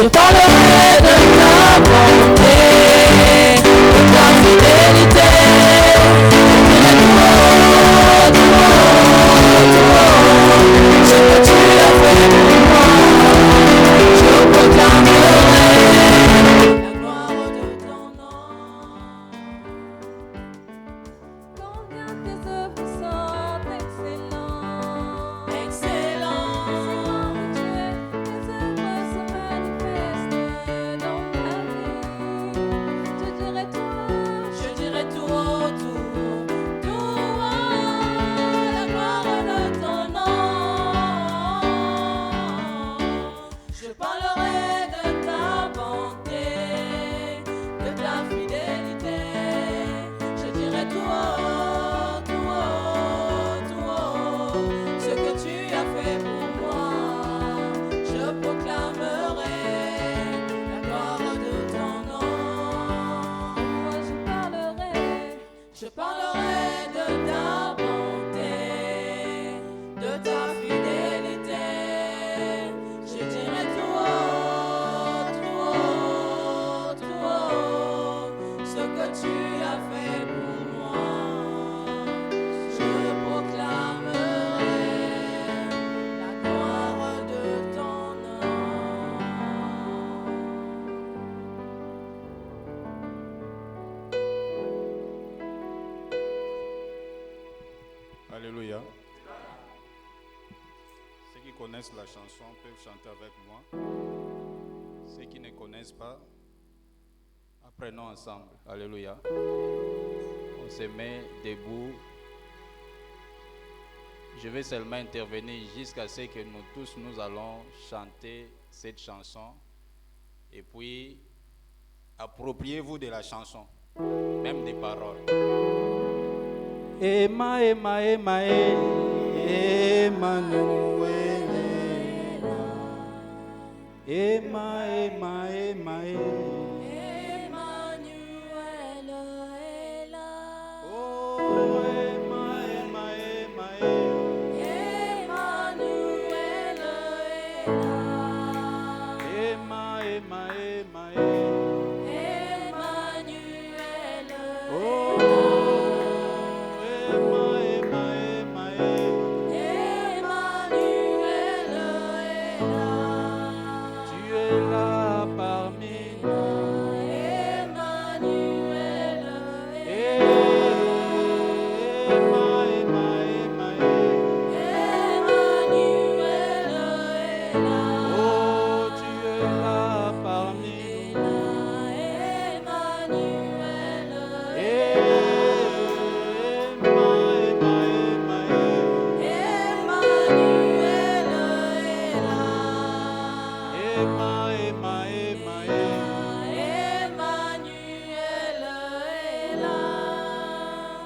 Je parlerai de ta bonté, de ta fidélité. Je dirai tout haut, ce que tu as fait pour moi. Je proclamerai la gloire de ton nom. Combien tes œuvres sont excellentes. Excellent. Tes œuvres se manifestent dans ma vie. Je dirai tout haut, La gloire de ton nom. Je parlerai de ta bonté, de ta fidélité. Je dirai tout haut, ce que tu as fait pour moi. Je proclamerai la gloire de ton nom. moi Je parlerai de ta bonté, de ta fidélité. Je dirai tout haut, ce que tu as fait pour moi. Je proclamerai la gloire de ton nom. Alléluia. Ceux qui connaissent la chanson peuvent chanter avec moi. Ceux qui ne connaissent pas, apprenons ensemble. Alléluia. On se met debout. Je vais seulement intervenir jusqu'à ce que nous tous nous allons chanter cette chanson. Et puis, appropriez-vous de la chanson, même des paroles. Emma, Emma, Emma, Emmanuel. Emma, Emma, Emma, Emmanuel est là. oh, Emma, Emma, Emma, Emmanuel est là. Emma, Emma, Emma, Emmanuel oh, est là. Emma, Emma, Emma, Emmanuel est là. tu es là parmi nous. Emmanuel est là. Emma, Emma, Emma, Emmanuel est là. oh, tu es là parmi nous. Emmanuel est là. Emma, Emma, Emma, Emmanuel est là. Emma, Emma, Emma, Emmanuel est là.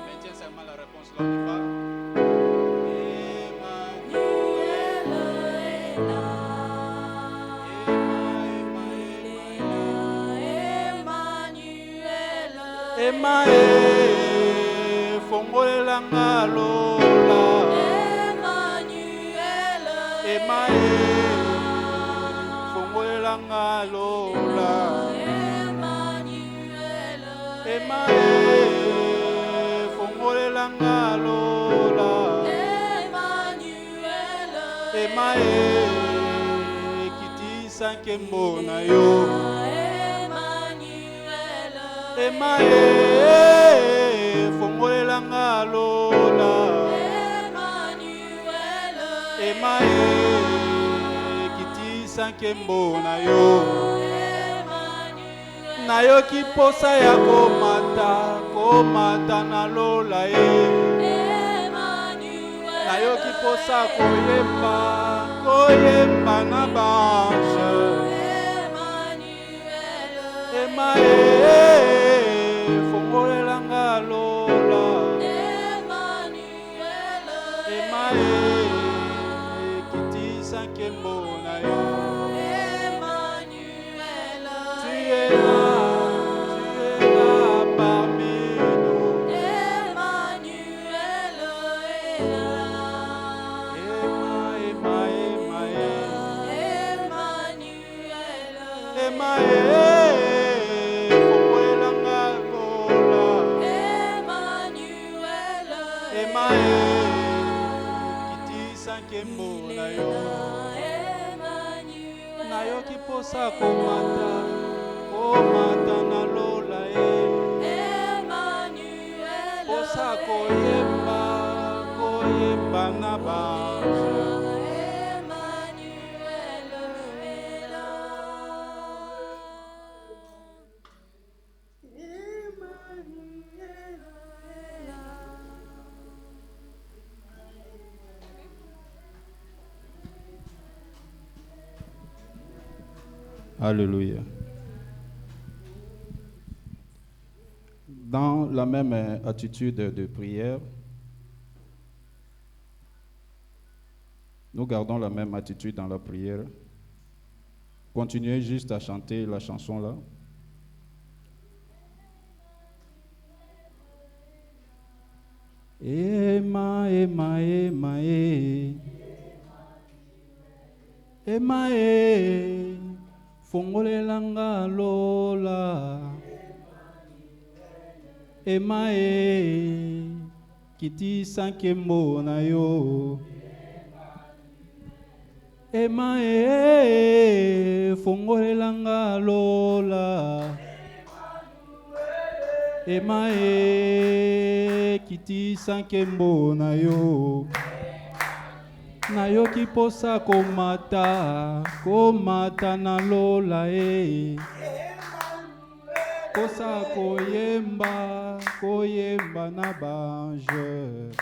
maintiens seulement la réponse là, on y va. Emmanuel est là. Emma, fongolelanga lola. Emmanuel Emma, fongolelanga lola. Emmanuel Emma, fongolelanga lola. Emmanuel Emma, kitisa nkembo na yo. Emmanuel Emma, fongolelanga lola. Emmanuel Emma, kitisa nkembo na yo. Nayoki posa ya komata na lola ye. Nayoki posa koyemba na bange. Emma, fongolelanga lola. Emma, kitisa nkembo na yo. Tu es là parmi nous. Emmanuel est là. Emma, Emma, Emma, Nayoki posa komata, komata na lola posa koyemba, koyemba na banjo. Alléluia. Dans la même attitude de prière, nous gardons la même attitude dans la prière. Continuez juste à chanter la chanson là. Ema, ema, ema, ema, fongolelanga lola. Ema, kiti sankembo na yo. Ema, fongolelanga lola. Ema, kiti sankembo na yo. Nayoki posa komata, komata na lola posa koyemba, koyemba na banjo.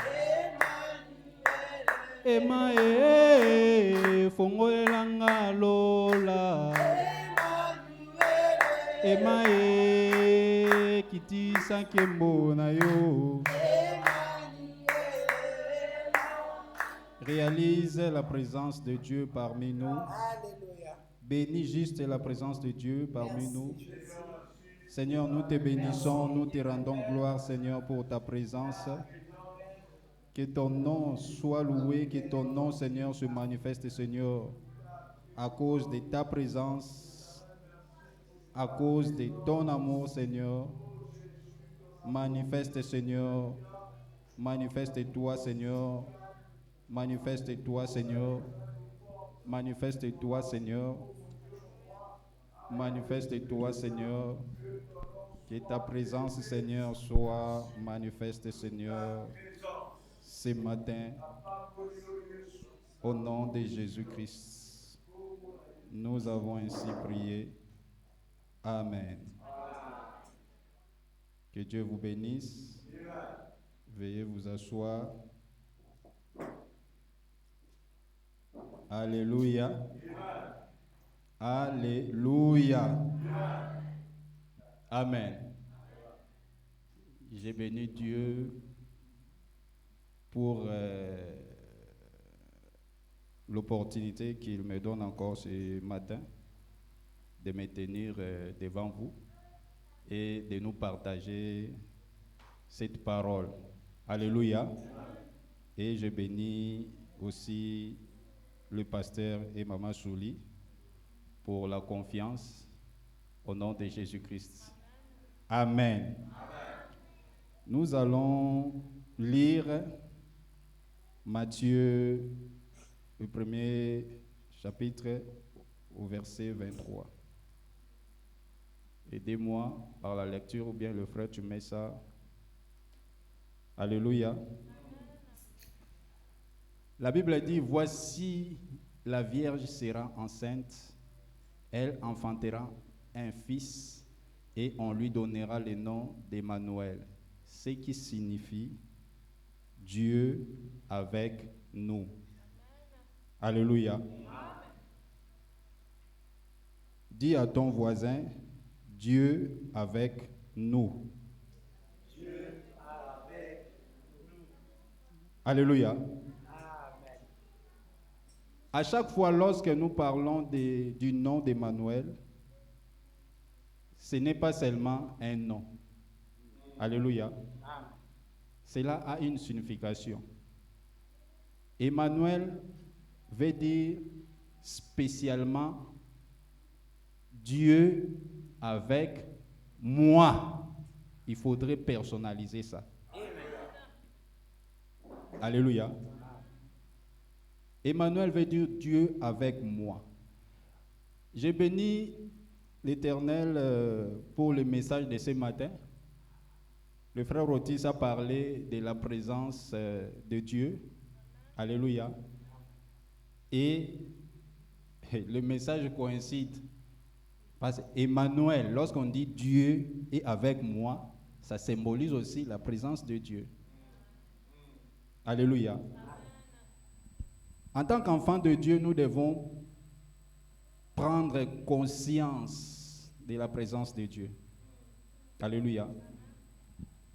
Ema fongolelanga lola. Ema kiti sankembo na yo. Réalise la présence de Dieu parmi nous. Alléluia. Bénis juste la présence de Dieu parmi nous. Seigneur, nous te bénissons, nous te rendons gloire, Seigneur, pour ta présence. Que ton nom soit loué, que ton nom, Seigneur, se manifeste, Seigneur, à cause de ta présence, à cause de ton amour, Seigneur. Manifeste, Seigneur. Manifeste-toi, Seigneur. Manifeste-toi, Seigneur. Manifeste-toi, Seigneur. Manifeste-toi, Seigneur. Que ta présence, Seigneur, soit manifeste, Seigneur, ce matin. Au nom de Jésus-Christ, nous avons ainsi prié. Amen. Que Dieu vous bénisse. Veuillez vous asseoir. Alléluia. Alléluia. Amen. J'ai béni Dieu pour l'opportunité qu'il me donne encore ce matin de me tenir devant vous et de nous partager cette parole. Alléluia. Et je bénis aussi le pasteur et Maman Chouli pour la confiance au nom de Jésus-Christ. Amen. Nous allons lire Matthieu, le premier chapitre, au verset 23. Aidez-moi par la lecture, ou bien le frère, tu mets ça. Alléluia. La Bible dit, voici la Vierge sera enceinte, elle enfantera un fils et on lui donnera le nom d'Emmanuel, ce qui signifie Dieu avec nous. Alléluia. Dis à ton voisin, Dieu avec nous. Dieu avec nous. Alléluia. Amen. À chaque fois, lorsque nous parlons du nom d'Emmanuel, ce n'est pas seulement un nom. Alléluia. Amen. Cela a une signification. Emmanuel veut dire spécialement Dieu avec moi. Il faudrait personnaliser ça. Alléluia. Emmanuel veut dire Dieu avec moi. J'ai béni l'Éternel pour le message de ce matin. Le frère Otis a parlé de la présence de Dieu. Alléluia. Et le message coïncide. Parce qu'Emmanuel, lorsqu'on dit Dieu est avec moi, ça symbolise aussi la présence de Dieu. Alléluia. En tant qu'enfant de Dieu, nous devons prendre conscience de la présence de Dieu. Alléluia.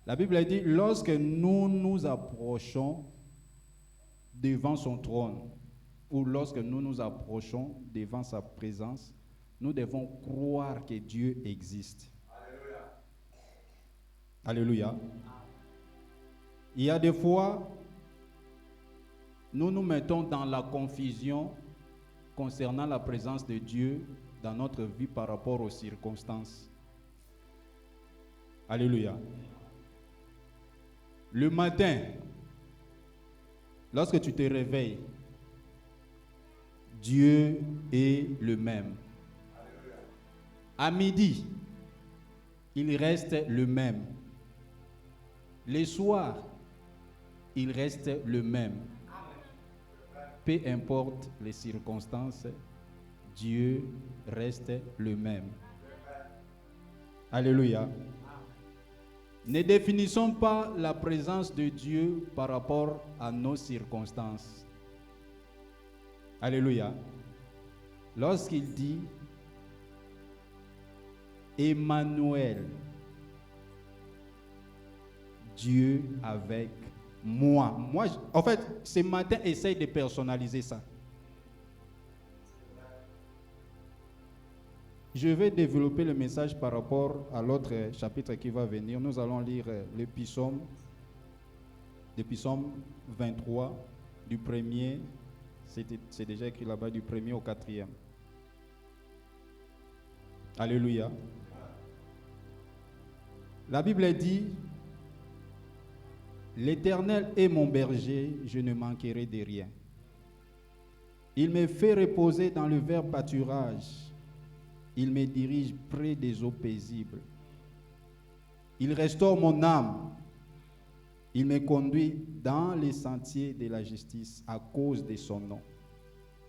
La Bible dit, lorsque nous nous approchons devant son trône, ou lorsque nous nous approchons devant sa présence, nous devons croire que Dieu existe. Alléluia. Alléluia. Il y a des fois, nous nous mettons dans la confusion concernant la présence de Dieu dans notre vie par rapport aux circonstances. Alléluia. Le matin, lorsque tu te réveilles, Dieu est le même. À midi, il reste le même. Les soirs, il reste le même. Peu importe les circonstances, Dieu reste le même. Alléluia. Ne définissons pas la présence de Dieu par rapport à nos circonstances. Alléluia. Lorsqu'il dit Emmanuel, Dieu avec moi. En fait, ce matin, essaye de personnaliser ça. Je vais développer le message par rapport à l'autre chapitre qui va venir. Nous allons lire le psaume 23, du premier, c'est déjà écrit là-bas, du premier au 4e. Alléluia. La Bible dit, l'Éternel est mon berger, je ne manquerai de rien. Il me fait reposer dans le vert pâturage. Il me dirige près des eaux paisibles. Il restaure mon âme. Il me conduit dans les sentiers de la justice à cause de son nom.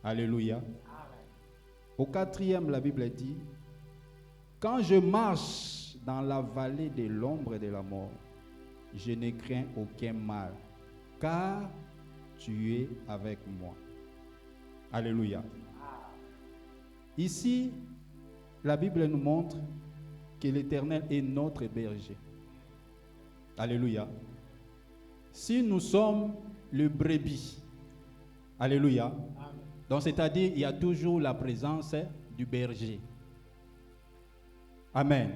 Alléluia. Au 4e, la Bible dit, quand je marche dans la vallée de l'ombre de la mort, je ne crains aucun mal, car tu es avec moi. Alléluia. Ici, la Bible nous montre que l'Éternel est notre berger. Alléluia. Si nous sommes le brebis, alléluia. Donc c'est-à-dire il y a toujours la présence du berger. Amen.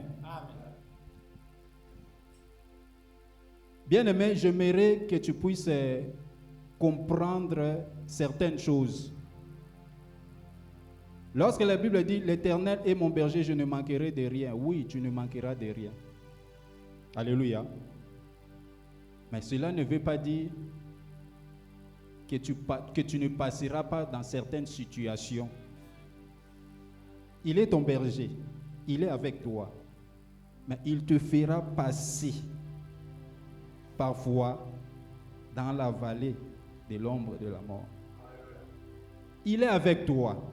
Bien-aimé, j'aimerais que tu puisses comprendre certaines choses. Lorsque la Bible dit « L'Éternel est mon berger, je ne manquerai de rien », oui, tu ne manqueras de rien. Alléluia. Mais cela ne veut pas dire que tu ne passeras pas dans certaines situations. Il est ton berger, il est avec toi, mais il te fera passer parfois dans la vallée de l'ombre de la mort. Il est avec toi.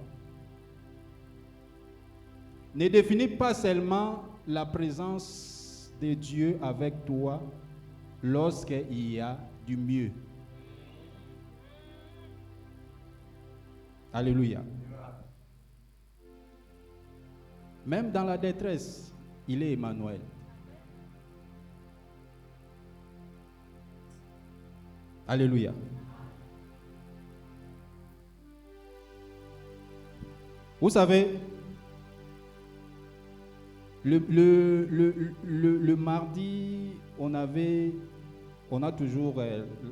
Ne définis pas seulement la présence de Dieu avec toi lorsqu'il y a du mieux. Alléluia. Même dans la détresse, il est Emmanuel. Alléluia. Vous savez, le mardi, on a toujours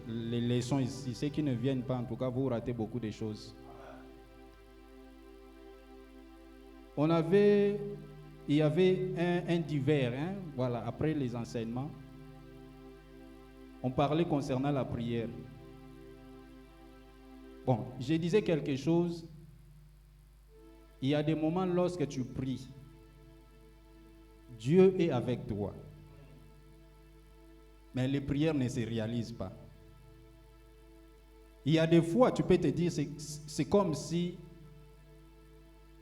les leçons ici. Ceux qui ne viennent pas, en tout cas, vous ratez beaucoup de choses. il y avait un divers, hein, voilà, après les enseignements. On parlait concernant la prière. Bon, je disais quelque chose. Il y a des moments lorsque tu pries, Dieu est avec toi. Mais les prières ne se réalisent pas. Il y a des fois, tu peux te dire, c'est comme si,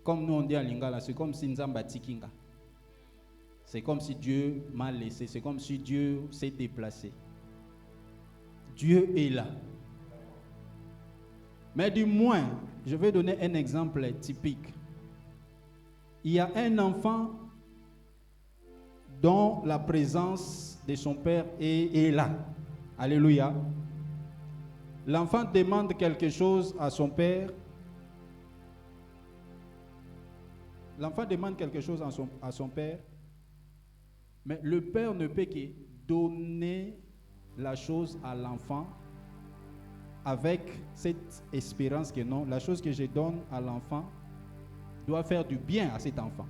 comme nous on dit à Lingala, c'est comme si Nzamba Tikinga. C'est comme si Dieu m'a laissé, c'est comme si Dieu s'est déplacé. Dieu est là. Mais du moins, je vais donner un exemple typique. Il y a un enfant dont la présence de son père est là. Alléluia. L'enfant demande quelque chose à son père. L'enfant demande quelque chose à son père. Mais le père ne peut que donner la chose à l'enfant avec cette espérance que non, la chose que je donne à l'enfant doit faire du bien à cet enfant.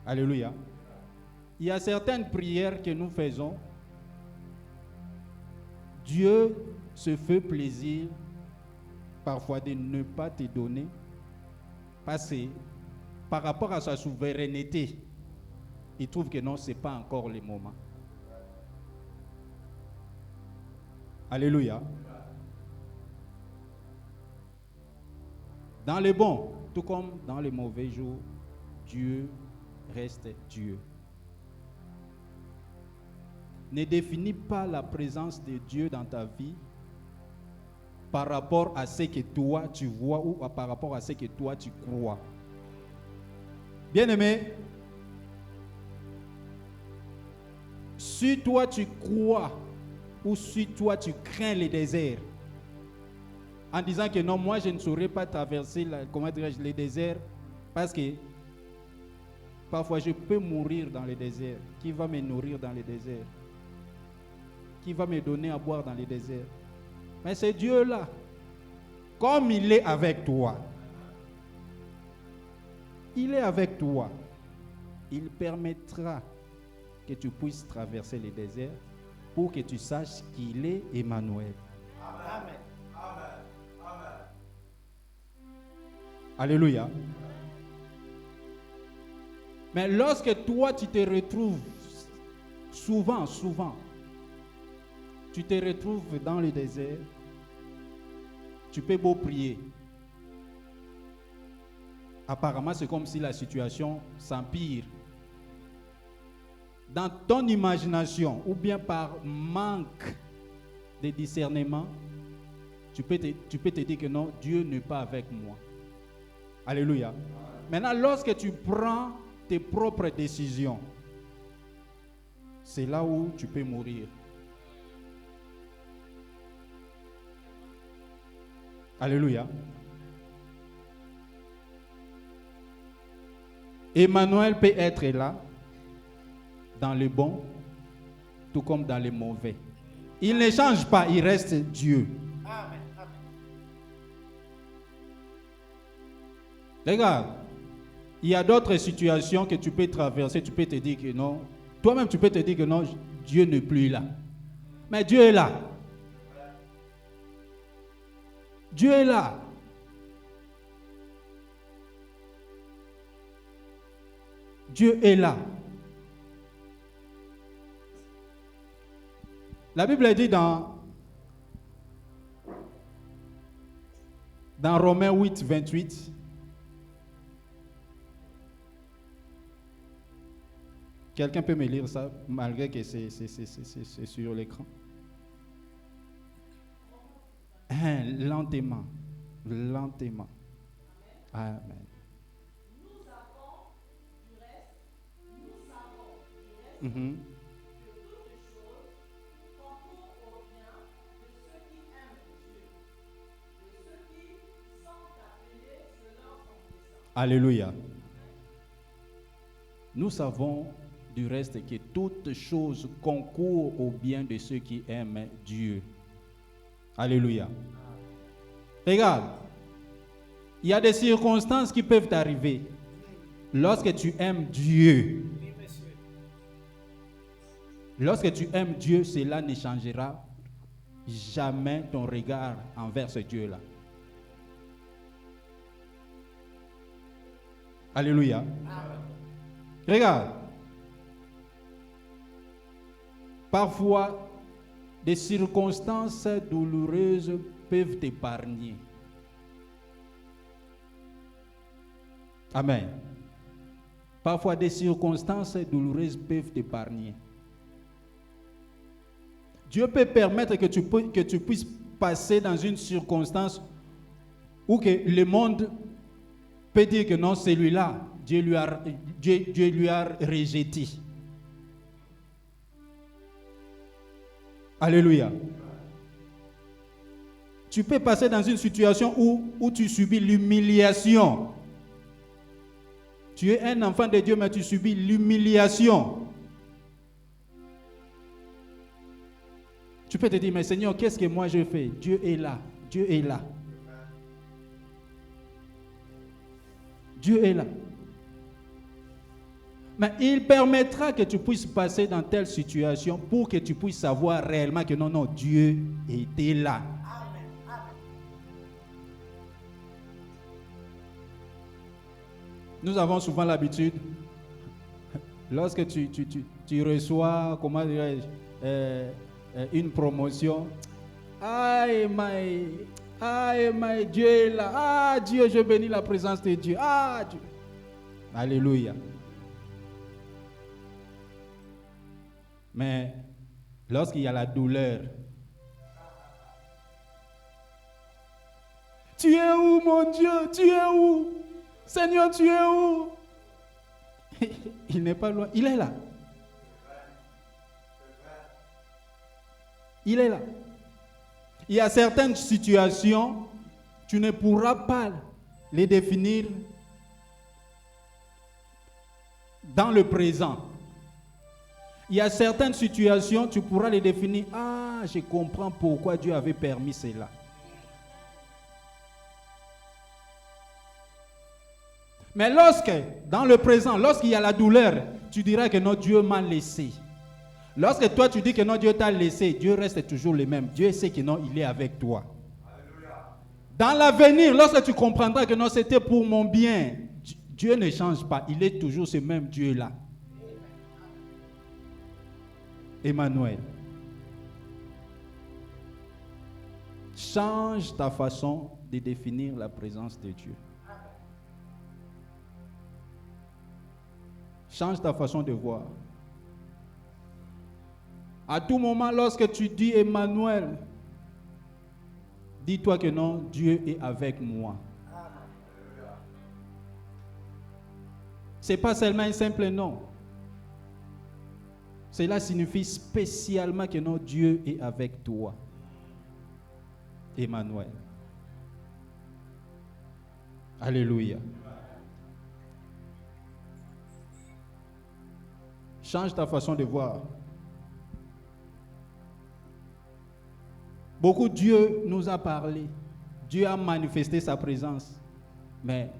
Alléluia. Il y a certaines prières que nous faisons. Dieu se fait plaisir parfois de ne pas te donner parce que par rapport à sa souveraineté, il trouve que non, ce n'est pas encore le moment. Alléluia. Dans les bons, tout comme dans les mauvais jours, Dieu reste Dieu. Ne définis pas la présence de Dieu dans ta vie par rapport à ce que toi tu vois ou par rapport à ce que toi tu crois. Bien-aimé, si toi tu crois ou si toi tu crains les déserts, en disant que non, moi je ne saurais pas traverser les déserts parce que parfois je peux mourir dans les déserts. Qui va me nourrir dans les déserts? Qui va me donner à boire dans les déserts? Mais c'est Dieu là. Comme il est avec toi, il est avec toi. Il permettra que tu puisses traverser les déserts pour que tu saches qu'il est Emmanuel. Amen. Amen. Amen. Alléluia. Mais lorsque toi tu te retrouves souvent, tu te retrouves dans le désert, tu peux beau prier. Apparemment, c'est comme si la situation s'empire. Dans ton imagination, ou bien par manque de discernement, tu peux te dire que non, Dieu n'est pas avec moi. Alléluia. Maintenant, lorsque tu prends tes propres décisions, c'est là où tu peux mourir. Alléluia. Emmanuel peut être là dans le bon, tout comme dans le mauvais. Il ne change pas, il reste Dieu. Amen. Amen. Regarde, il y a d'autres situations que tu peux traverser, tu peux te dire que non. Toi-même, tu peux te dire que non, Dieu n'est plus là. Mais Dieu est là. Dieu est là. Dieu est là. La Bible dit dans Romains 8, 28, quelqu'un peut me lire ça malgré que c'est sur l'écran? Lentement. Amen. Nous savons du reste Mhm. que toutes choses concourent au bien de ceux qui aiment Dieu, de ceux qui sont appelés selon son dessein. Alléluia. Nous savons du reste que toutes choses concourent au bien de ceux qui aiment Dieu. Alléluia. Regarde, Il y a des circonstances qui peuvent t'arriver. Lorsque tu aimes Dieu, Oui, monsieur. lorsque tu aimes Dieu, cela ne changera jamais ton regard envers ce Dieu-là. Alléluia. Regarde. Parfois, des circonstances douloureuses peuvent t'épargner. Amen. Parfois, des circonstances douloureuses peuvent t'épargner. Dieu peut permettre que tu puisses passer dans une circonstance où que le monde peut dire que non, celui-là, Dieu lui a rejeté. Alléluia. Tu peux passer dans une situation où tu subis l'humiliation. Tu es un enfant de Dieu, mais tu subis l'humiliation. Tu peux te dire, mais Seigneur, qu'est-ce que moi je fais? Dieu est là. Dieu est là. Dieu est là. Mais il permettra que tu puisses passer dans telle situation pour que tu puisses savoir réellement que non, Dieu était là. Nous avons souvent l'habitude, lorsque tu reçois, comment dirais-je, une promotion, aïe, Dieu est là, ah, Dieu, je bénis la présence de Dieu, ah, Dieu. Alléluia. Mais lorsqu'il y a la douleur, tu es où, mon Dieu? Tu es où? Seigneur, tu es où? Il n'est pas loin, il est là. Il est là. Il y a certaines situations, tu ne pourras pas les définir dans le présent. Il y a certaines situations, tu pourras les définir. Ah, je comprends pourquoi Dieu avait permis cela. Mais lorsque, dans le présent, lorsqu'il y a la douleur, tu diras que non, Dieu m'a laissé. Lorsque toi tu dis que non, Dieu t'a laissé, Dieu reste toujours le même. Dieu sait que non, il est avec toi. Alléluia. Dans l'avenir, lorsque tu comprendras que non, c'était pour mon bien, Dieu ne change pas. Il est toujours ce même Dieu-là. Emmanuel. Change ta façon de définir la présence de Dieu. Change ta façon de voir. À tout moment, lorsque tu dis Emmanuel, dis-toi que non, Dieu est avec moi. Ce n'est pas seulement un simple nom. Cela signifie spécialement que non, Dieu est avec toi. Emmanuel. Alléluia. Change ta façon de voir. Beaucoup, Dieu nous a parlé. Dieu a manifesté sa présence. Mais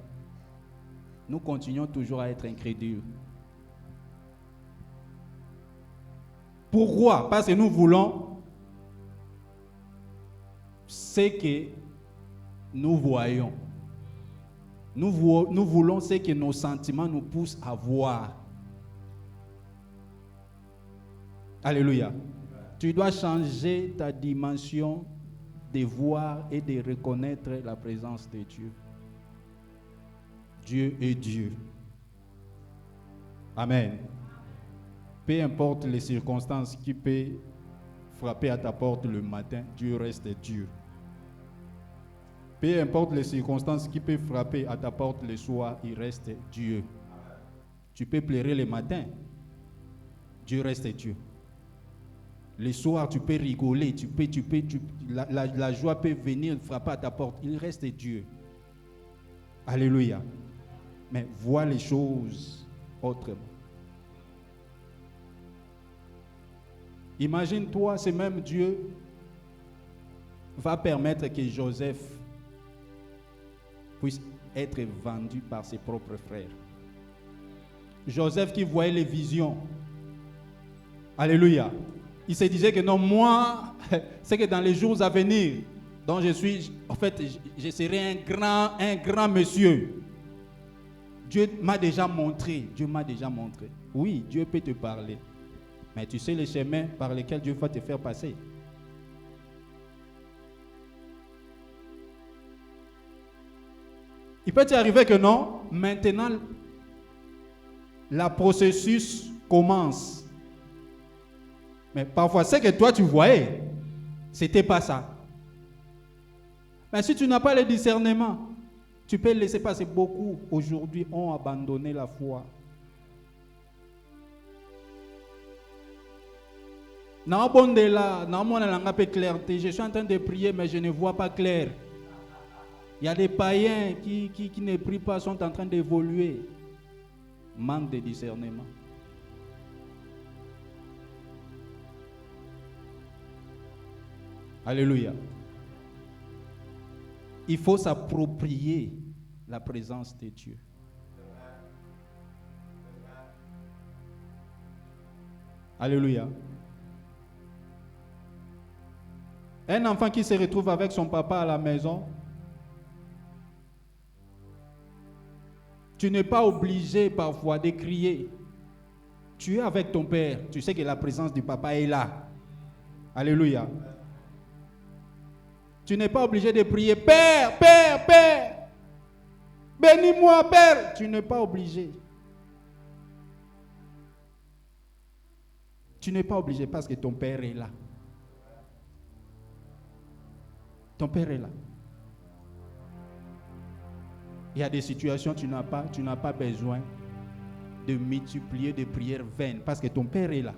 nous continuons toujours à être incrédules. Pourquoi? Parce que nous voulons ce que nous voyons. Nous voulons ce que nos sentiments nous poussent à voir. Alléluia. Tu dois changer ta dimension de voir et de reconnaître la présence de Dieu. Dieu est Dieu. Amen. Peu importe les circonstances qui peuvent frapper à ta porte le matin, Dieu reste Dieu. Peu importe les circonstances qui peuvent frapper à ta porte le soir, il reste Dieu. Tu peux pleurer le matin, Dieu reste Dieu. Le soir, tu peux rigoler, la joie peut venir frapper à ta porte. Il reste Dieu. Alléluia. Mais vois les choses autrement. Imagine-toi, ce même Dieu va permettre que Joseph puisse être vendu par ses propres frères. Joseph qui voyait les visions. Alléluia. Il se disait que non, moi, c'est que dans les jours à venir, donc je serai un grand monsieur. Dieu m'a déjà montré. Oui, Dieu peut te parler. Mais tu sais les chemins par lesquels Dieu va te faire passer. Il peut t'arriver que non, maintenant, le processus commence. Mais parfois, ce que toi tu voyais, c'était pas ça. Mais si tu n'as pas le discernement, tu peux le laisser passer. Beaucoup aujourd'hui ont abandonné la foi. Je suis en train de prier, mais je ne vois pas clair. Il y a des païens qui ne prient pas, sont en train d'évoluer. Manque de discernement. Alléluia. Il faut s'approprier la présence de Dieu. Alléluia. Un enfant qui se retrouve avec son papa à la maison, tu n'es pas obligé parfois de crier. Tu es avec ton père, tu sais que la présence du papa est là. Alléluia. Tu n'es pas obligé de prier, Père, Père, Père, bénis-moi, Père. Tu n'es pas obligé. Tu n'es pas obligé parce que ton Père est là. Ton Père est là. Il y a des situations où tu n'as pas besoin de multiplier des prières vaines parce que ton Père est là.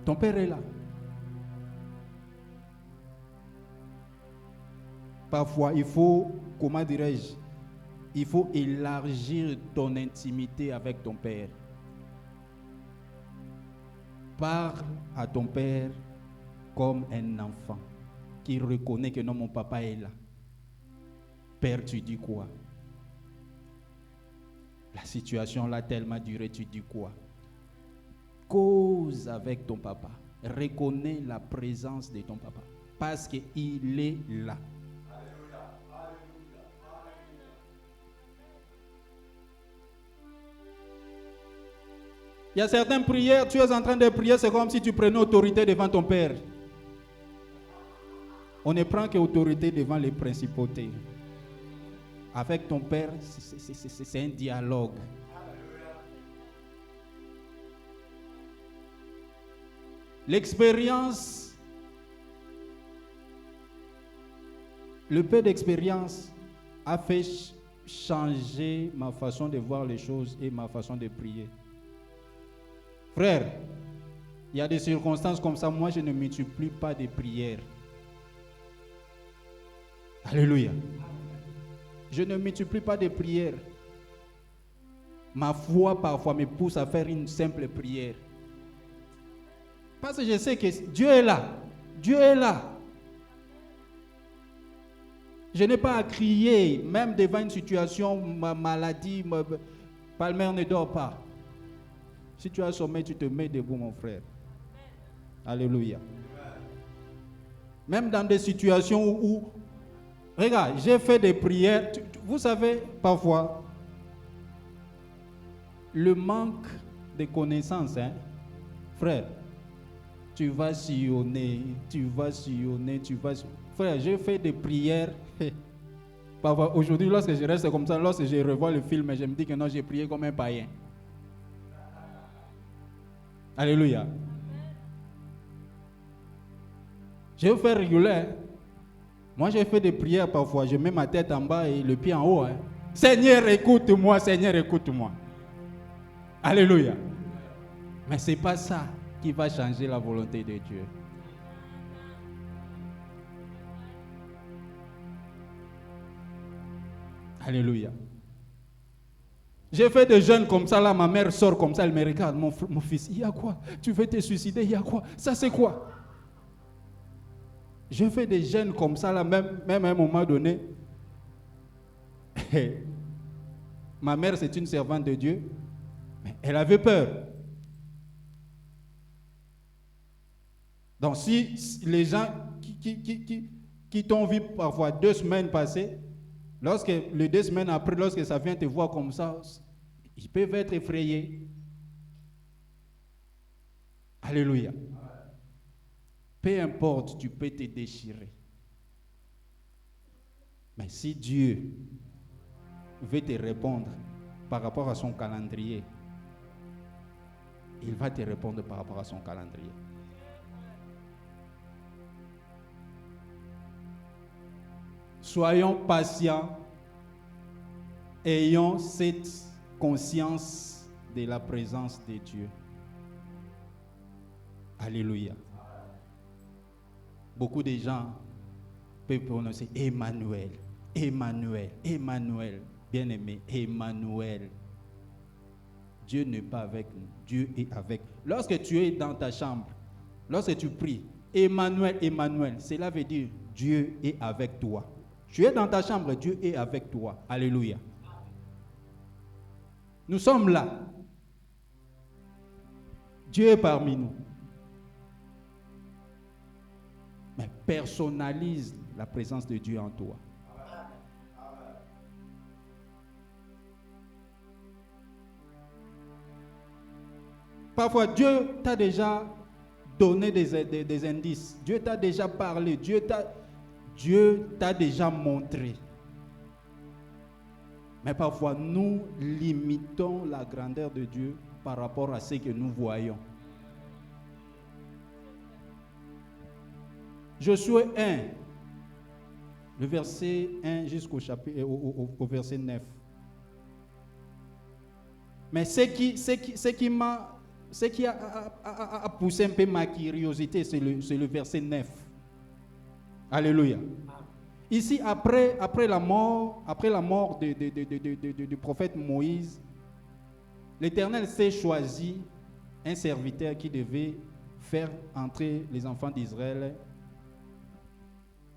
Ton Père est là. Parfois, il faut élargir ton intimité avec ton Père. Parle à ton Père comme un enfant qui reconnaît que non, mon papa est là. Père, tu dis quoi? La situation l'a tellement duré, tu dis quoi? Cause avec ton papa. Reconnais la présence de ton papa parce qu'il est là. Il y a certaines prières, tu es en train de prier, c'est comme si tu prenais autorité devant ton Père. On ne prend qu'autorité devant les principautés. Avec ton Père, c'est un dialogue. L'expérience, le peu d'expérience a fait changer ma façon de voir les choses et ma façon de prier. Frère, il y a des circonstances comme ça, moi je ne multiplie pas de prières. Alléluia. Je ne multiplie pas de prières. Ma foi parfois me pousse à faire une simple prière. Parce que je sais que Dieu est là. Dieu est là. Je n'ai pas à crier, même devant une situation, ma maladie, Palmer ne dort pas. Si tu as sommeil, tu te mets debout, mon frère. Alléluia. Même dans des situations où regarde, j'ai fait des prières. Vous savez, parfois, le manque de connaissances, frère, tu vas sillonner. Frère, j'ai fait des prières. Parfois, aujourd'hui, lorsque je reste comme ça, lorsque je revois le film, je me dis que non, j'ai prié comme un païen. Alléluia. Je vais faire régulier. Moi, j'ai fait des prières parfois. Je mets ma tête en bas et le pied en haut. Seigneur, écoute-moi. Seigneur, écoute-moi. Alléluia. Mais ce n'est pas ça qui va changer la volonté de Dieu. Alléluia. J'ai fait des jeûnes comme ça, là, ma mère sort comme ça, elle me regarde, mon fils, il y a quoi? Tu veux te suicider, il y a quoi? Ça c'est quoi? Je fais des jeûnes comme ça, là, même à un moment donné. Ma mère, c'est une servante de Dieu. Mais elle avait peur. Donc, si les gens qui t'ont vu parfois 2 semaines passées, lorsque les 2 semaines après, lorsque ça vient te voir comme ça, ils peuvent être effrayés. Alléluia. Peu importe, tu peux te déchirer. Mais si Dieu veut te répondre par rapport à son calendrier, il va te répondre par rapport à son calendrier. Soyons patients, ayons cette conscience de la présence de Dieu. Alléluia. Beaucoup de gens peuvent prononcer Emmanuel, Emmanuel, Emmanuel. Bien-aimé, Emmanuel. Dieu n'est pas avec nous, Dieu est avec nous. Lorsque tu es dans ta chambre, lorsque tu pries, Emmanuel, Emmanuel, cela veut dire Dieu est avec toi. Tu es dans ta chambre, Dieu est avec toi. Alléluia. Nous sommes là. Dieu est parmi nous. Mais personnalise la présence de Dieu en toi. Parfois, Dieu t'a déjà donné des indices. Dieu t'a déjà parlé. Dieu t'a déjà montré. Mais parfois, nous limitons la grandeur de Dieu par rapport à ce que nous voyons. Josué 1, le verset 1 jusqu'au chapitre, au verset 9. Mais ce qui a poussé un peu ma curiosité, c'est le verset 9. Alléluia. Ici, après la mort du prophète Moïse, l'Éternel s'est choisi un serviteur qui devait faire entrer les enfants d'Israël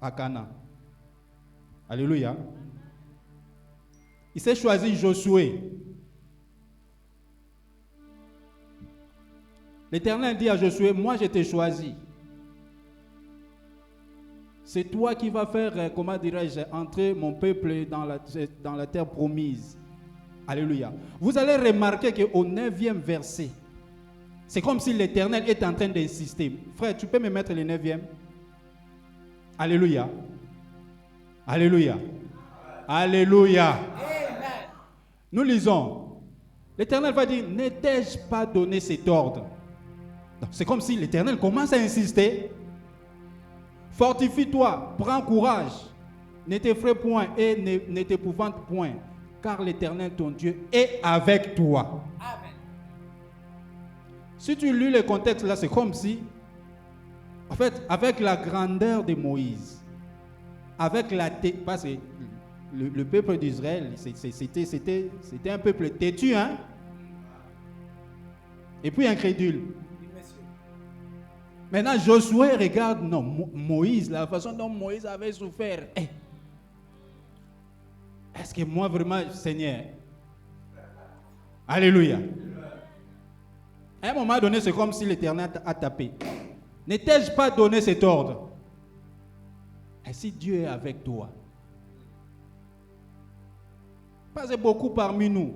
à Canaan. Alléluia. Il s'est choisi Josué. L'Éternel dit à Josué, moi je t'ai choisi. C'est toi qui vas faire, comment dirais-je, entrer mon peuple dans la terre promise. Alléluia. Vous allez remarquer qu'au 9e verset, c'est comme si l'Éternel est en train d'insister. Frère, tu peux me mettre le 9e? Alléluia. Alléluia. Alléluia. Nous lisons. L'Éternel va dire, ne t'ai-je pas donné cet ordre? C'est comme si l'Éternel commence à insister. Fortifie-toi, prends courage, ne t'effraie point et ne t'épouvante point, car l'Éternel ton Dieu est avec toi. Amen. Si tu lis le contexte là, c'est comme si, en fait, avec la grandeur de Moïse, avec parce que le peuple d'Israël, c'était un peuple têtu, hein? Et puis incrédule. Maintenant, Josué regarde, non, Moïse, la façon dont Moïse avait souffert. Est-ce que moi vraiment, Seigneur? Alléluia. À un moment donné, c'est comme si l'Éternel a tapé. Ne t'ai-je pas donné cet ordre? Et si Dieu est avec toi? Parce que beaucoup parmi nous,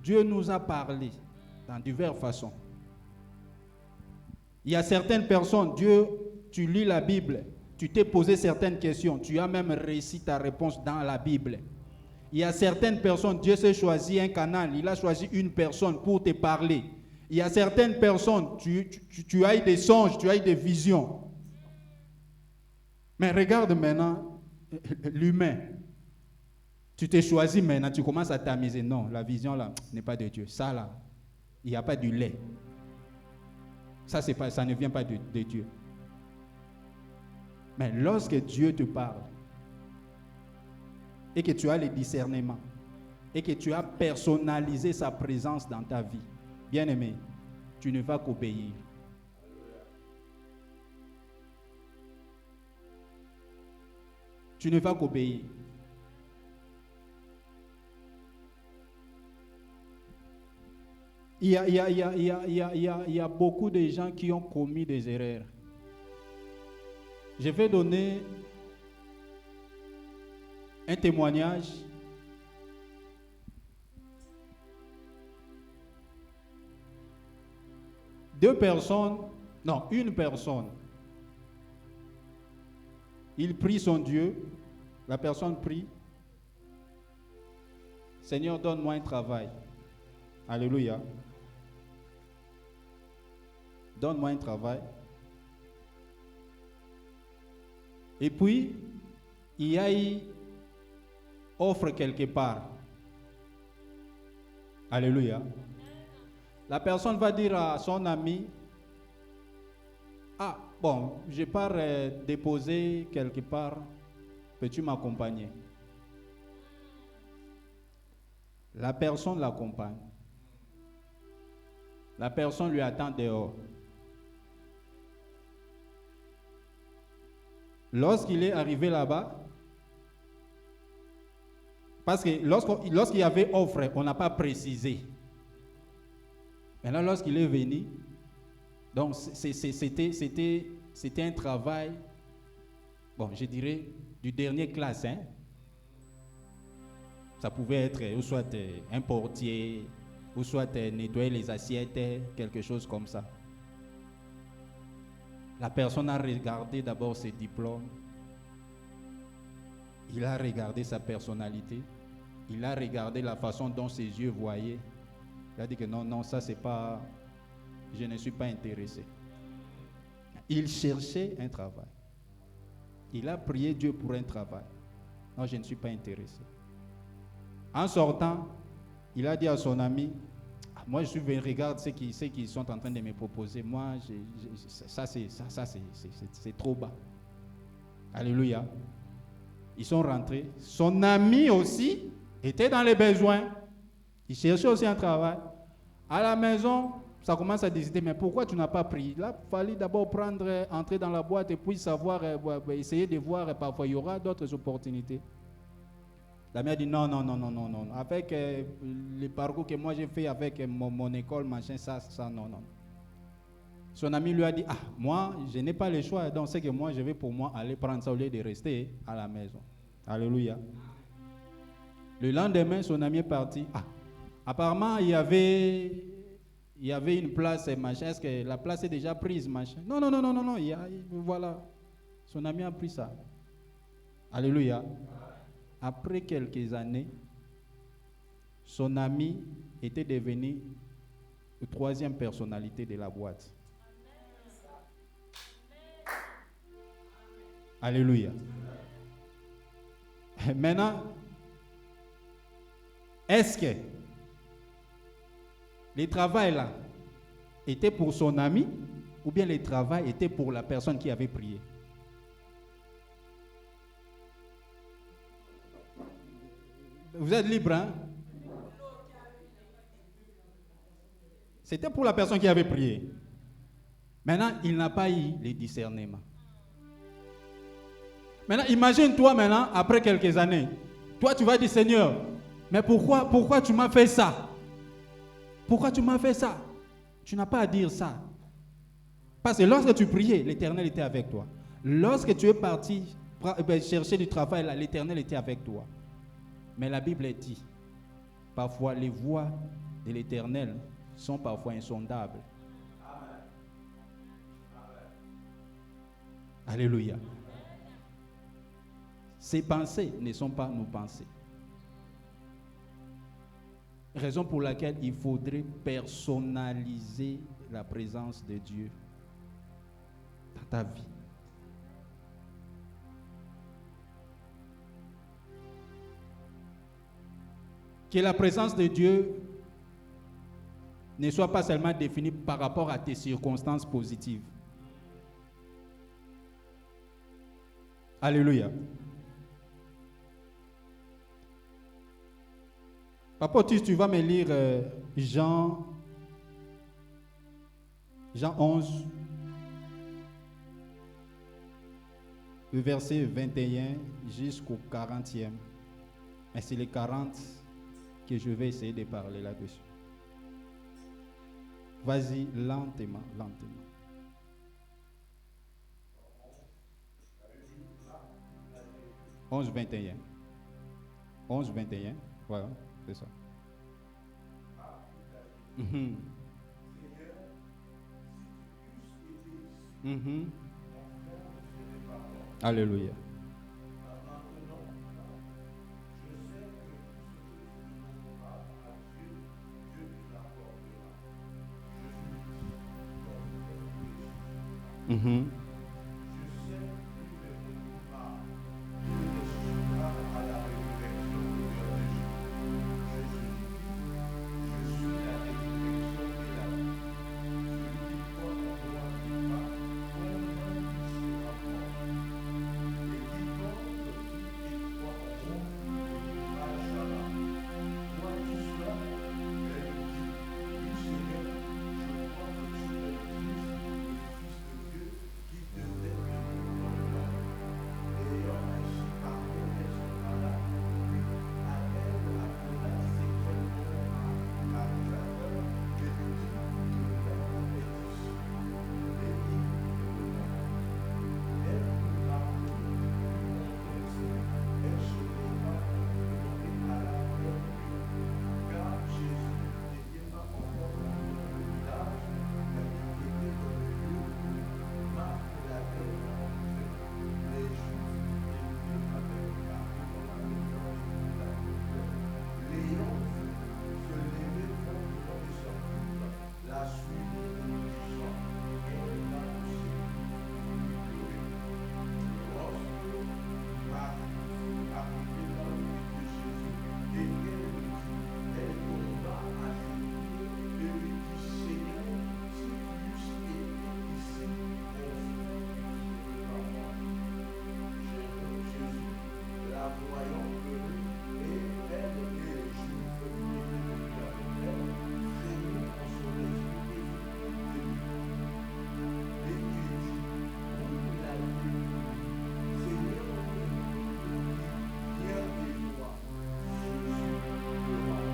Dieu nous a parlé dans diverses façons. Il y a certaines personnes, Dieu, tu lis la Bible, tu t'es posé certaines questions, tu as même réussi ta réponse dans la Bible. Il y a certaines personnes, Dieu s'est choisi un canal, il a choisi une personne pour te parler. Il y a certaines personnes, tu as eu des songes, tu as eu des visions. Mais regarde maintenant l'humain. Tu t'es choisi maintenant, tu commences à t'amuser. Non, la vision là n'est pas de Dieu. Ça là, il n'y a pas du lait. Ça ne vient pas de Dieu. Mais lorsque Dieu te parle et que tu as le discernement et que tu as personnalisé sa présence dans ta vie, bien-aimé, tu ne vas qu'obéir. tu ne vas qu'obéir. Il y a beaucoup de gens qui ont commis des erreurs. Je vais donner un témoignage. Une personne. Il prie son Dieu. La personne prie. Seigneur, donne-moi un travail. Alléluia. Donne-moi un travail. Et puis, il y a eu offre quelque part. Alléluia. La personne va dire à son ami, ah, bon, je pars déposer quelque part, peux-tu m'accompagner? La personne l'accompagne. La personne lui attend dehors. Lorsqu'il est arrivé là-bas, parce que lorsqu'il y avait offre, on n'a pas précisé. Maintenant, lorsqu'il est venu, donc c'était un travail, bon, je dirais, du dernier classe. Hein? Ça pouvait être ou soit un portier, ou soit nettoyer les assiettes, quelque chose comme ça. La personne a regardé d'abord ses diplômes. Il a regardé sa personnalité. Il a regardé la façon dont ses yeux voyaient. Il a dit que non, ça c'est pas... Je ne suis pas intéressé. Il cherchait un travail. Il a prié Dieu pour un travail. Non, je ne suis pas intéressé. En sortant, il a dit à son ami, moi je suis venu, regarde ceux qui sont en train de me proposer. Moi, ça c'est trop bas. Alléluia. Ils sont rentrés. Son ami aussi était dans les besoins. Il cherchait aussi un travail. À la maison, ça commence à décider, mais pourquoi tu n'as pas pris? Là, il fallait d'abord entrer dans la boîte et puis savoir, essayer de voir, parfois il y aura d'autres opportunités. La mère dit non. Avec le parcours que moi j'ai fait avec mon école, machin, ça, non. Son ami lui a dit, moi, je n'ai pas le choix, donc c'est que moi, je vais pour moi aller prendre ça au lieu de rester à la maison. Alléluia. Le lendemain, son ami est parti. Apparemment, il y avait une place, machin. Est-ce que la place est déjà prise, machin? Non. Voilà. Son ami a pris ça. Alléluia. Après quelques années, son ami était devenu la troisième personnalité de la boîte. Alléluia. Maintenant, est-ce que le travail là était pour son ami ou bien le travail était pour la personne qui avait prié? Vous êtes libre, hein? C'était pour la personne qui avait prié. Maintenant, il n'a pas eu le discernement. Maintenant, imagine-toi maintenant, après quelques années, toi tu vas dire, Seigneur, mais pourquoi tu m'as fait ça? Pourquoi tu m'as fait ça? Tu n'as pas à dire ça. Parce que lorsque tu priais, l'Éternel était avec toi. Lorsque tu es parti chercher du travail, là, l'Éternel était avec toi. Mais la Bible dit, parfois les voies de l'Éternel sont parfois insondables. Amen. Alléluia. Ces pensées ne sont pas nos pensées. Raison pour laquelle il faudrait personnaliser la présence de Dieu dans ta vie. Que la présence de Dieu ne soit pas seulement définie par rapport à tes circonstances positives. Alléluia. Papa, tu vas me lire Jean 11. le verset 21 jusqu'au 40e. Mais c'est les 40 que je vais essayer de parler là-dessus. Vas-y, lentement, lentement. « 11-21. 11-21. Voilà, c'est ça. Mhm. Mhm. Alléluia. Mhm.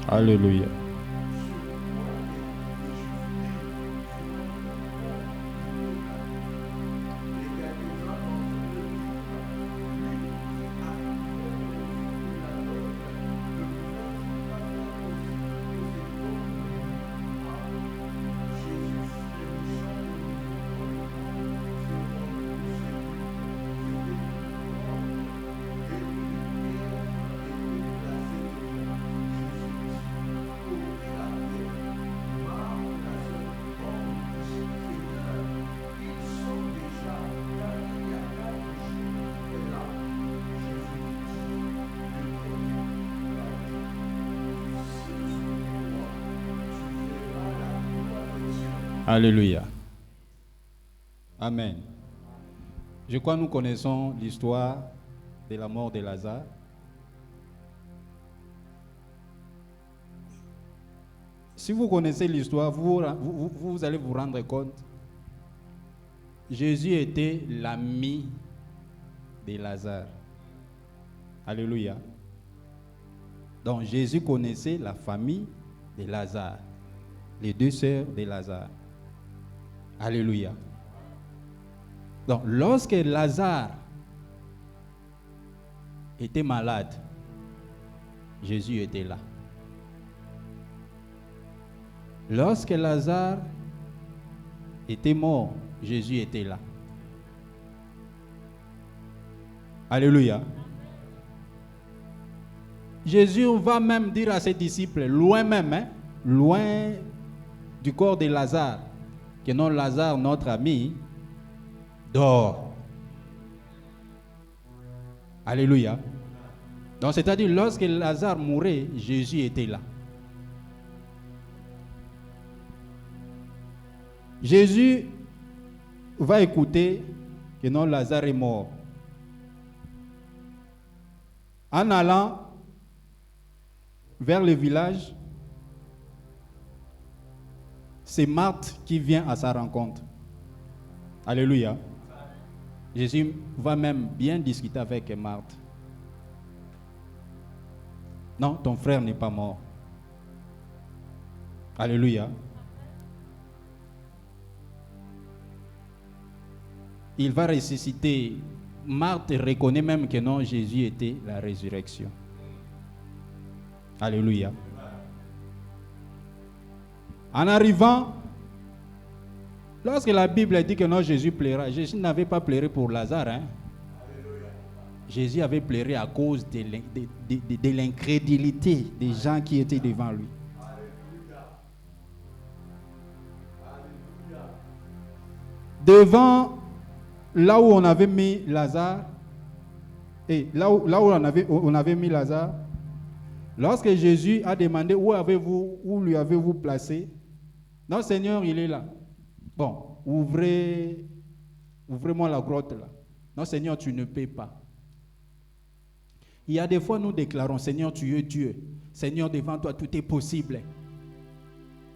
Alléluia. Alléluia. Amen. Je crois que nous connaissons l'histoire de la mort de Lazare. Si vous connaissez l'histoire, vous allez vous rendre compte. Jésus était l'ami de Lazare. Alléluia. Donc Jésus connaissait la famille de Lazare, les deux sœurs de Lazare. Alléluia. Donc, lorsque Lazare était malade, Jésus était là. Lorsque Lazare était mort, Jésus était là. Alléluia. Jésus va même dire à ses disciples, loin même, loin du corps de Lazare, que non, Lazare, notre ami, dort. Alléluia. Donc, c'est-à-dire, lorsque Lazare mourait, Jésus était là. Jésus va écouter que non, Lazare est mort. En allant vers le village, c'est Marthe qui vient à sa rencontre. Alléluia. Jésus va même bien discuter avec Marthe. Non, ton frère n'est pas mort. Alléluia. Il va ressusciter. Marthe reconnaît même que non, Jésus était la résurrection. Alléluia. En arrivant, lorsque la Bible dit que non, Jésus plaira, Jésus n'avait pas pleuré pour Lazare. Hein? Jésus avait pleuré à cause de l'incrédulité des gens qui étaient devant lui. Devant là où on avait mis Lazare, et là où on avait mis Lazare, lorsque Jésus a demandé où lui avez-vous placé? Non, Seigneur, il est là. Bon, ouvrez-moi la grotte là. Non, Seigneur, tu ne peux pas. Il y a des fois, nous déclarons, Seigneur, tu es Dieu. Seigneur, devant toi, tout est possible.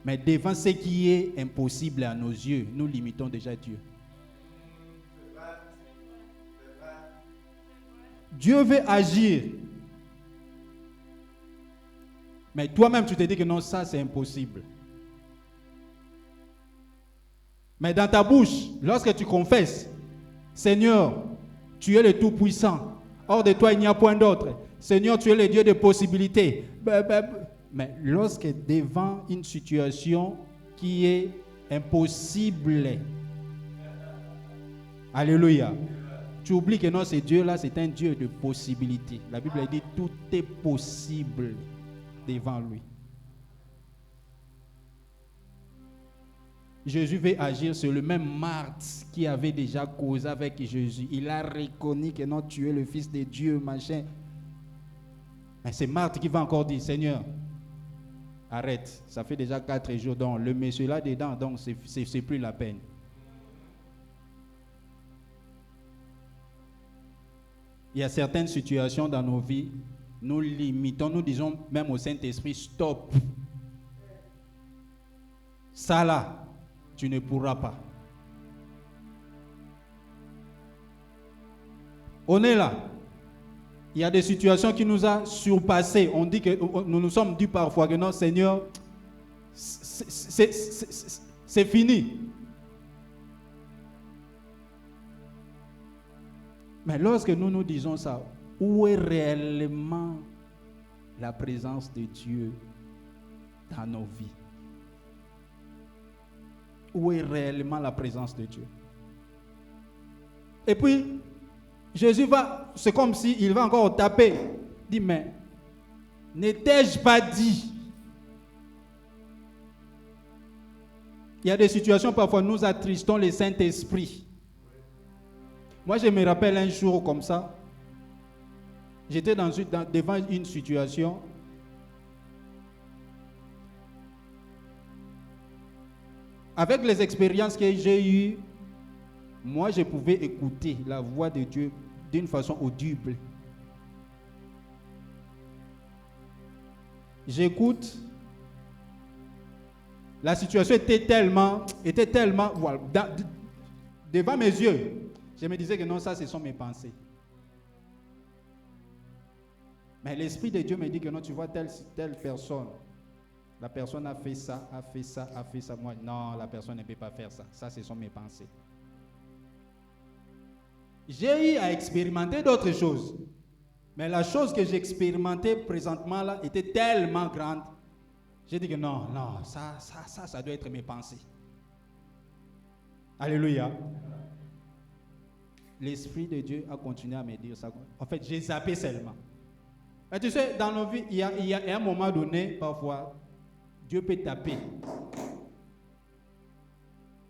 Mais devant ce qui est impossible à nos yeux, nous limitons déjà Dieu. Dieu veut agir. Mais toi-même, tu te dis que non, ça c'est impossible. Mais dans ta bouche, lorsque tu confesses, Seigneur, tu es le Tout-Puissant. Hors de toi, il n'y a point d'autre. Seigneur, tu es le Dieu des possibilités. Mais lorsque devant une situation qui est impossible, alléluia, tu oublies que non, ce Dieu-là, c'est un Dieu de possibilités. La Bible dit tout est possible devant lui. Jésus veut agir sur le même Marthe qui avait déjà causé avec Jésus. Il a reconnu que non, tu es le Fils de Dieu, machin. Mais c'est Marthe qui va encore dire, Seigneur, arrête, ça fait déjà 4 jours, donc le monsieur là dedans, donc c'est plus la peine. Il y a certaines situations dans nos vies, nous limitons, nous disons même au Saint-Esprit, stop. Ça là, tu ne pourras pas. On est là. Il y a des situations qui nous ont surpassés. On dit que nous nous sommes dit parfois que non, Seigneur, c'est fini. Mais lorsque nous nous disons ça, où est réellement la présence de Dieu dans nos vies? Où est réellement la présence de Dieu? Et puis, Jésus va, c'est comme s'il va encore taper. Il dit, mais n'étais-je pas dit? Il y a des situations, parfois, nous attristons le Saint-Esprit. Moi, je me rappelle un jour comme ça. J'étais devant une situation. Avec les expériences que j'ai eues, moi, je pouvais écouter la voix de Dieu d'une façon audible. J'écoute. La situation était tellement voilà, devant mes yeux. Je me disais que non, ça, ce sont mes pensées. Mais l'Esprit de Dieu me dit que non, tu vois telle personne. La personne a fait ça, a fait ça, a fait ça. Moi, non, la personne ne peut pas faire ça. Ça, ce sont mes pensées. J'ai eu à expérimenter d'autres choses. Mais la chose que j'ai expérimentée présentement là était tellement grande. J'ai dit que non, ça doit être mes pensées. Alléluia. L'Esprit de Dieu a continué à me dire ça. En fait, j'ai zappé seulement. Mais tu sais, dans nos vies, il y a un moment donné, parfois, Dieu peut taper.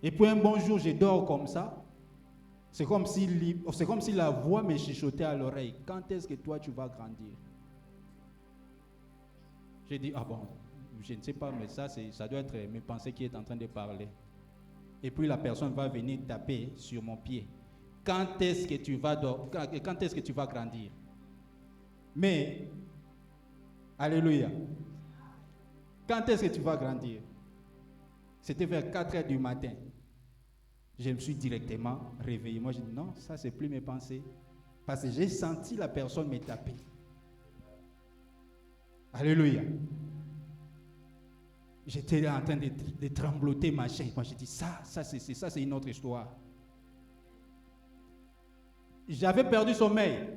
Et puis un bon jour, je dors comme ça. C'est comme si la voix me chuchotait à l'oreille. Quand est-ce que toi, tu vas grandir? J'ai dit, ah bon, je ne sais pas, mais ça doit être mes pensées qui est en train de parler. Et puis la personne va venir taper sur mon pied. Quand est-ce que tu vas grandir? Mais, alléluia. Quand est-ce que tu vas grandir? C'était vers 4 heures du matin. je me suis directement réveillé. Moi, je dis non, ça, c'est plus mes pensées. Parce que j'ai senti la personne me taper. Alléluia. J'étais en train de trembloter ma chair. Moi, j'ai dit ça, c'est une autre histoire. J'avais perdu sommeil.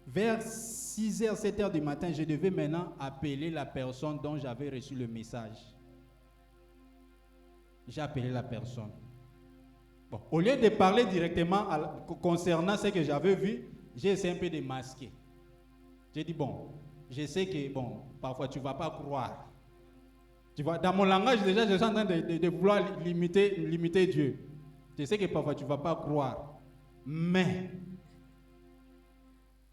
Vers 6h, 7h du matin, je devais maintenant appeler la personne dont j'avais reçu le message. J'ai appelé la personne. Bon, au lieu de parler directement concernant ce que j'avais vu, j'ai essayé un peu de masquer. J'ai dit, bon, je sais que, bon, parfois tu ne vas pas croire. Tu vois, dans mon langage, déjà, je suis en train de vouloir limiter Dieu. Je sais que parfois tu ne vas pas croire. Mais,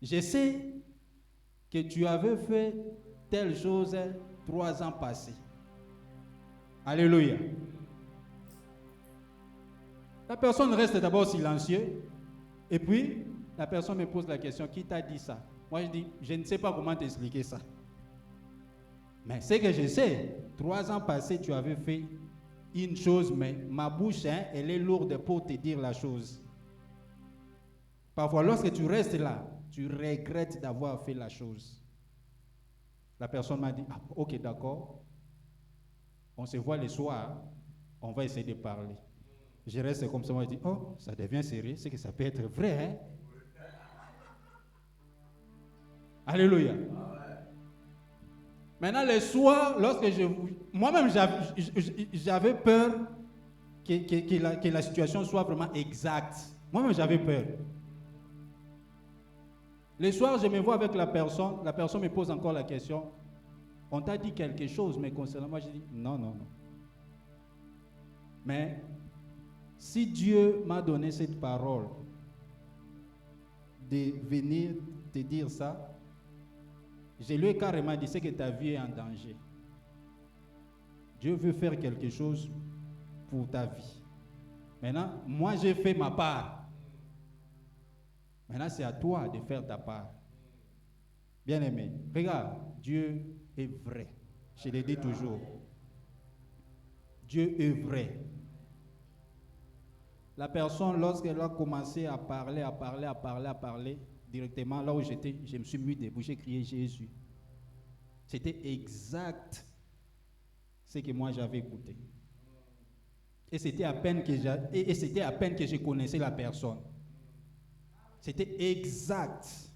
je sais que tu avais fait telle chose 3 ans passés. Alléluia. La personne reste d'abord silencieuse. Et puis, la personne me pose la question, qui t'a dit ça? Moi, je dis, je ne sais pas comment t'expliquer ça. Mais ce que je sais, 3 ans passés, tu avais fait une chose, mais ma bouche, elle est lourde pour te dire la chose. Parfois, lorsque tu restes là, tu regrettes d'avoir fait la chose. La personne m'a dit, ah, ok, d'accord. On se voit le soir, on va essayer de parler. Je reste comme ça, moi je dis, oh, ça devient sérieux, c'est que ça peut être vrai, hein? Alléluia. Maintenant, le soir, lorsque moi-même, j'avais peur que la situation soit vraiment exacte. Moi-même, j'avais peur. Le soir, je me vois avec la personne me pose encore la question. On t'a dit quelque chose, mais concernant moi, je dis non, non, non. Mais si Dieu m'a donné cette parole de venir te dire ça, je lui ai carrément dit, c'est que ta vie est en danger. Dieu veut faire quelque chose pour ta vie. Maintenant, moi j'ai fait ma part. Maintenant, c'est à toi de faire ta part. Bien-aimé, regarde, Dieu est vrai. Je le dis toujours. Dieu est vrai. La personne, lorsqu'elle a commencé à parler, directement, là où j'étais, je me suis mis debout, j'ai crié Jésus. C'était exact ce que moi j'avais écouté. Et c'était à peine que je connaissais la personne. C'était exact.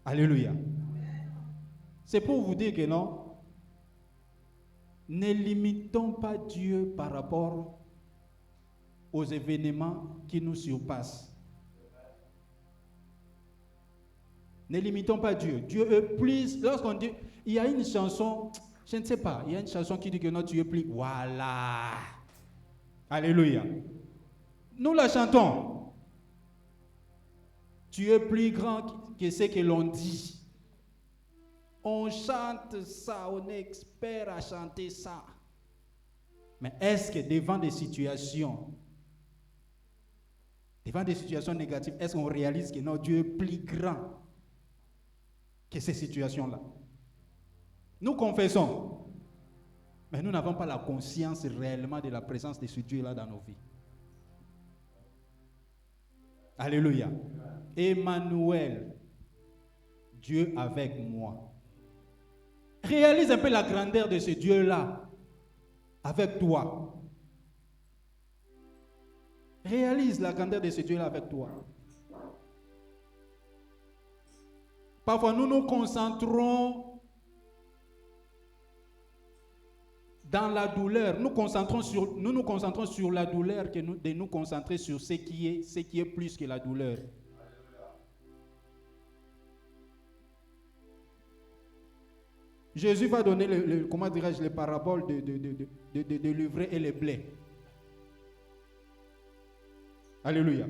Alléluia. C'est pour vous dire que non, ne limitons pas Dieu par rapport aux événements qui nous surpassent. Ne limitons pas Dieu. Dieu est plus. Lorsqu'on dit, il y a une chanson, je ne sais pas, il y a une chanson qui dit que non, Dieu est plus. Voilà. Alléluia. Nous la chantons. Tu es plus grand que ce que l'on dit. On chante ça, on est expert à chanter ça. Mais est-ce que devant des situations négatives, est-ce qu'on réalise que non, Dieu est plus grand que ces situations-là? Nous confessons, mais nous n'avons pas la conscience réellement de la présence de ce Dieu-là dans nos vies. Alléluia. Emmanuel, Dieu avec moi. Réalise un peu la grandeur de ce Dieu-là avec toi. Réalise la grandeur de ce Dieu-là avec toi. Parfois, nous nous concentrons dans la douleur. Nous nous concentrons sur la douleur que de nous concentrer sur ce qui est plus que la douleur. Jésus va donner les paraboles de l'ivraie et les blés. Alléluia.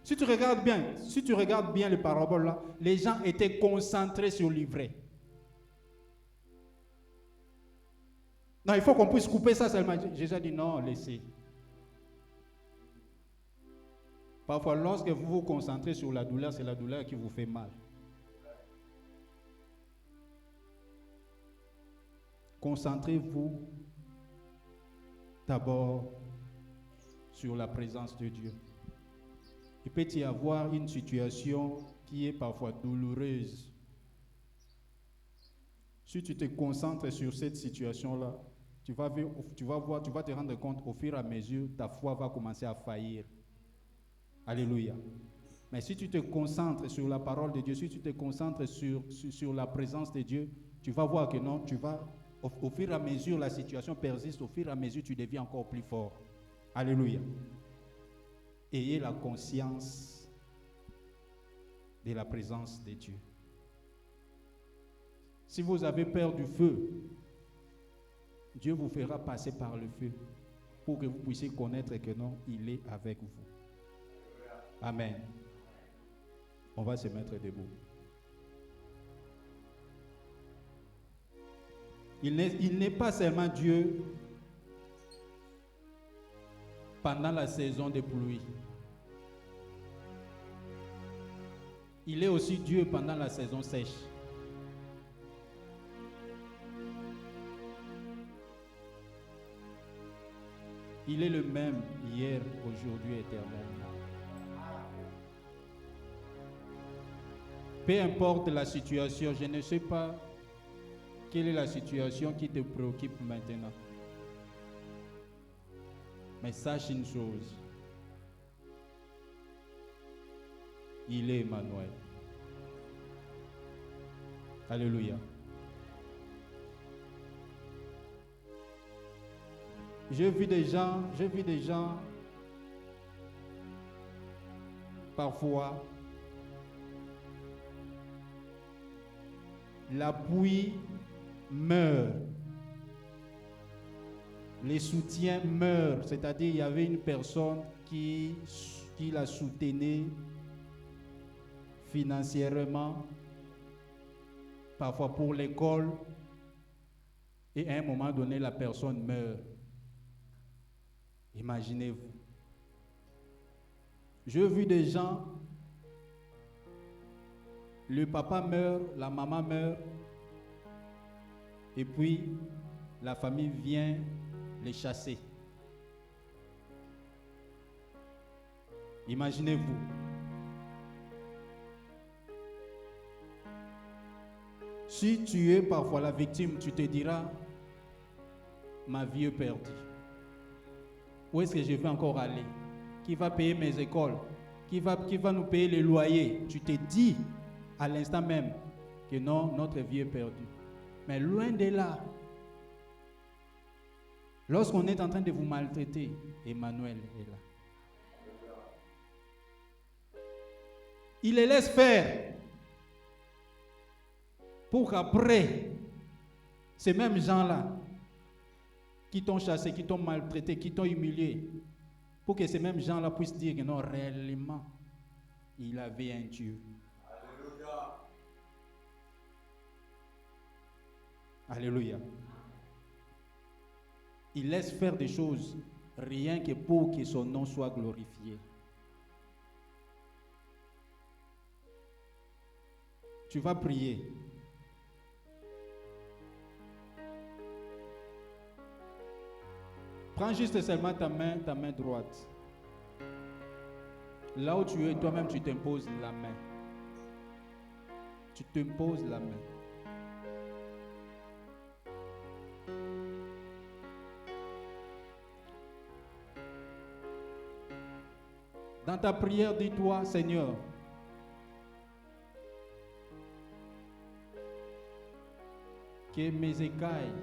Si tu regardes bien les paraboles là, les gens étaient concentrés sur l'ivraie. Non, il faut qu'on puisse couper ça seulement. Jésus a dit non, laissez. Parfois, lorsque vous vous concentrez sur la douleur, c'est la douleur qui vous fait mal. Concentrez-vous d'abord sur la présence de Dieu. Il peut y avoir une situation qui est parfois douloureuse. Si tu te concentres sur cette situation-là, tu vas te rendre compte au fur et à mesure, ta foi va commencer à faillir. Alléluia. Mais si tu te concentres sur la parole de Dieu, si tu te concentres sur la présence de Dieu, tu vas voir que non, au fur et à mesure, la situation persiste, au fur et à mesure, tu deviens encore plus fort. Alléluia. Ayez la conscience de la présence de Dieu. Si vous avez peur du feu, Dieu vous fera passer par le feu pour que vous puissiez connaître que non, il est avec vous. Amen. On va se mettre debout. Il n'est pas seulement Dieu pendant la saison des pluies. Il est aussi Dieu pendant la saison sèche. Il est le même hier, aujourd'hui, éternellement. Peu importe la situation, je ne sais pas quelle est la situation qui te préoccupe maintenant. Mais sache une chose. Il est Emmanuel. Alléluia. J'ai vu des gens parfois, l'appui meurt, les soutiens meurent, c'est-à-dire il y avait une personne qui la soutenait financièrement, parfois pour l'école, et à un moment donné, la personne meurt. Imaginez-vous. J'ai vu des gens, le papa meurt, la maman meurt, et puis la famille vient les chasser. Imaginez-vous. Si tu es parfois la victime, tu te diras, ma vie est perdue. Où est-ce que je vais encore aller? Qui va payer mes écoles? Qui va nous payer les loyers? Tu te dis à l'instant même que non, notre vie est perdue. Mais loin de là, lorsqu'on est en train de vous maltraiter, Emmanuel est là. Il les laisse faire pour qu'après, ces mêmes gens-là qui t'ont chassé, qui t'ont maltraité, qui t'ont humilié, pour que ces mêmes gens-là puissent dire que non, réellement, il avait un Dieu. Alléluia. Alléluia. Il laisse faire des choses rien que pour que son nom soit glorifié. Tu vas prier. Prends juste seulement ta main droite. Là où tu es, toi-même, tu t'imposes la main. Tu t'imposes la main. Dans ta prière, dis-toi, Seigneur, que mes écailles